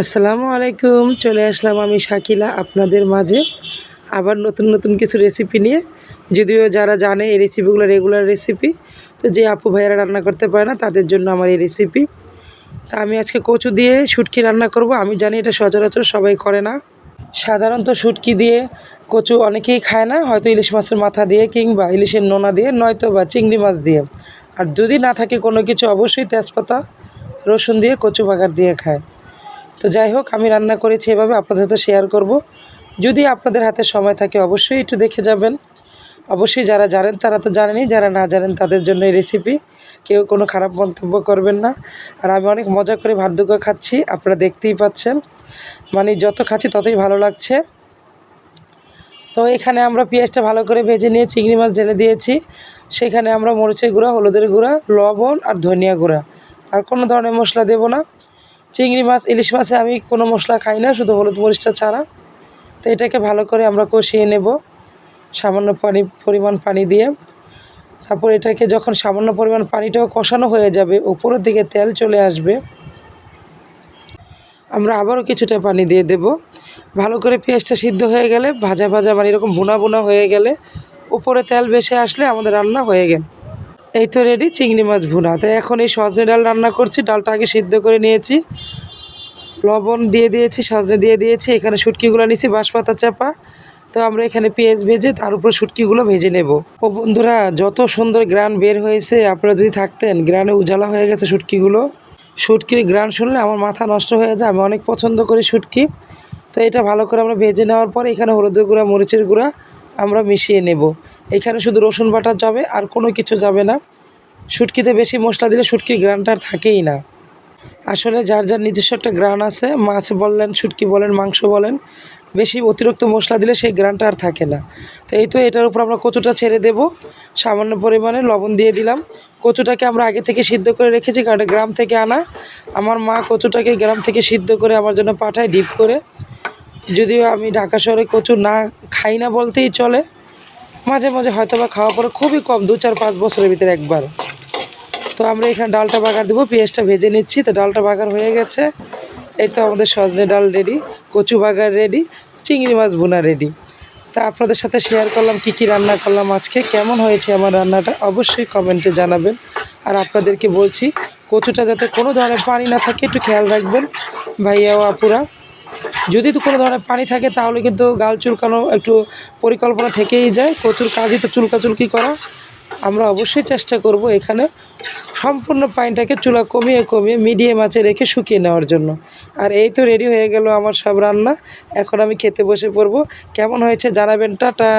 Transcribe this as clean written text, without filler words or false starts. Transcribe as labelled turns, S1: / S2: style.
S1: আসসালামু আলাইকুম। চলে আসলাম আমি শাকিলা আপনাদের মাঝে আবার নতুন নতুন কিছু রেসিপি নিয়ে। যদিও যারা জানে এই রেসিপিগুলো রেগুলার রেসিপি, তো যে আপু ভাইয়ারা রান্না করতে পারে না তাদের জন্য আমার এই রেসিপি। তা আমি আজকে কচু দিয়ে শুটকি রান্না করব। আমি জানি এটা সচরাচর সবাই করে না। সাধারণত শুটকি দিয়ে কচু অনেকেই খায় না, হয়তো ইলিশ মাছের মাথা দিয়ে কিংবা ইলিশের নোনা দিয়ে, নয়তো বা চিংড়ি মাছ দিয়ে। আর যদি না থাকে কোনো কিছু, অবশ্যই তেজপাতা রসুন দিয়ে কচু বাগার দিয়ে খায়। তো যাই হোক, আমি রান্না করেছি এভাবে, আপনাদের সাথে শেয়ার করব। যদি আপনাদের হাতে সময় থাকে অবশ্যই একটু দেখে যাবেন। অবশ্যই যারা জানেন তারা তো জানেনই, যারা না জানেন তাদের জন্য এই রেসিপি। কেউ কোনো খারাপ মন্তব্য করবেন না। আর আমি অনেক মজা করে ভাত দুগা খাচ্ছি, আপনারা দেখতেই পাচ্ছেন। মানে যত খাচ্ছি ততই ভালো লাগছে। তো এখানে আমরা পেঁয়াজটা ভালো করে ভেজে নিয়ে চিংড়ি মাছ ঢেলে দিয়েছি। সেখানে আমরা মরিচের গুঁড়া, হলুদের গুঁড়া, লবণ আর ধনিয়া গুঁড়া, আর কোনো ধরনের মশলা দেব না। চিংড়ি মাছ ইলিশ মাছে আমি কোনো মশলা খাই না, শুধু হলুদ মরিচটা ছাড়া। তো এটাকে ভালো করে আমরা কষিয়ে নেব সামান্য পরিমাণ পানি দিয়ে। তারপর এটাকে যখন সামান্য পরিমাণ পানিটাও কষানো হয়ে যাবে, উপরের দিকে তেল চলে আসবে, আমরা আবারও কিছুটা পানি দিয়ে দেব। ভালো করে পেঁয়াজটা সিদ্ধ হয়ে গেলে, ভাজা ভাজা মানে এরকম ভুনা ভুনা হয়ে গেলে, উপরে তেল ভেসে আসলে আমাদের রান্না হয়ে গেল। এই তো রেডি চিংড়ি মাছ ভুনা। তো এখন এই সজনে ডাল রান্না করছি। ডালটা আগে সিদ্ধ করে নিয়েছি, লবণ দিয়ে দিয়েছি, সজনে দিয়ে দিয়েছি, এখানে শুটকিগুলো নিয়েছি বাঁশপাতা চাপা। তো আমরা এখানে পেঁয়াজ ভেজে তার উপর শুটকিগুলো ভেজে নেব। ও বন্ধুরা, যত সুন্দর গ্রান বের হয়েছে, আপনারা যদি থাকতেন, গ্রানে উজালা হয়ে গেছে শুটকিগুলো। শুটকির গ্রান শুনলে আমার মাথা নষ্ট হয়ে যায়, আমি অনেক পছন্দ করি শুটকি। তো এটা ভালো করে আমরা ভেজে নেওয়ার পরে এখানে হলুদের গুঁড়া, মরিচের গুঁড়া আমরা মিশিয়ে নেব। এখানে শুধু রসুন বাটা যাবে, আর কোনো কিছু যাবে না। শুটকিতে বেশি মশলা দিলে শুটকির গ্রানটা আর থাকেই না। আসলে যার যার নিজস্ব একটা গ্রান আছে, মাছ বললেন, শুটকি বলেন, মাংস বলেন, বেশি অতিরিক্ত মশলা দিলে সেই গ্রানটা আর থাকে না। তো এই তো এটার উপর আমরা কচুটা ছেড়ে দেব। সামান্য পরিমাণে লবণ দিয়ে দিলাম। কচুটাকে আমরা আগে থেকে সিদ্ধ করে রেখেছি, কারণ এটা গ্রাম থেকে আনা। আমার মা কচুটাকে গ্রাম থেকে সিদ্ধ করে আমার জন্য পাঠায়, ডিপ করে। যদিও আমি ঢাকা শহরে কচু না খাই না বলতেই চলে, মাঝে মাঝে হয়তো বা খাওয়া পরে, খুবই কম, 2-4-5 বছরের ভিতরে একবার। তো আমরা এখানে ডালটা বাগার দেবো, পেঁয়াজটা ভেজে নিচ্ছি। তো ডালটা বাগার হয়ে গেছে। এই তো আমাদের সজনে ডাল রেডি, কচু বাগার রেডি, চিংড়ি মাছ ভুনা রেডি। তা আপনাদের সাথে শেয়ার করলাম কী কী রান্না করলাম আজকে। কেমন হয়েছে আমার রান্নাটা অবশ্যই কমেন্টে জানাবেন। আর আপনাদেরকে বলছি, কচুটা যাতে কোনো ধরনের পানি না থাকে একটু খেয়াল রাখবেন ভাইয়া ও আপুরা। যদি তো কোনো ধরনের পানি থাকে তাহলে কিন্তু গাল চুলকানো একটু পরিকল্পনা থেকেই যায়। কচুর কাজই তো চুলকাচুলকি করা। আমরা অবশ্যই চেষ্টা করব এখানে সম্পূর্ণ পানিটাকে চুলা কমিয়ে কমিয়ে মিডিয়াম আঁচে রেখে শুকিয়ে নেওয়ার জন্য। আর এই তো রেডি হয়ে গেল আমার সব রান্না। এখন আমি খেতে বসে পড়ব। কেমন হয়েছে জানাবেন। টাটা।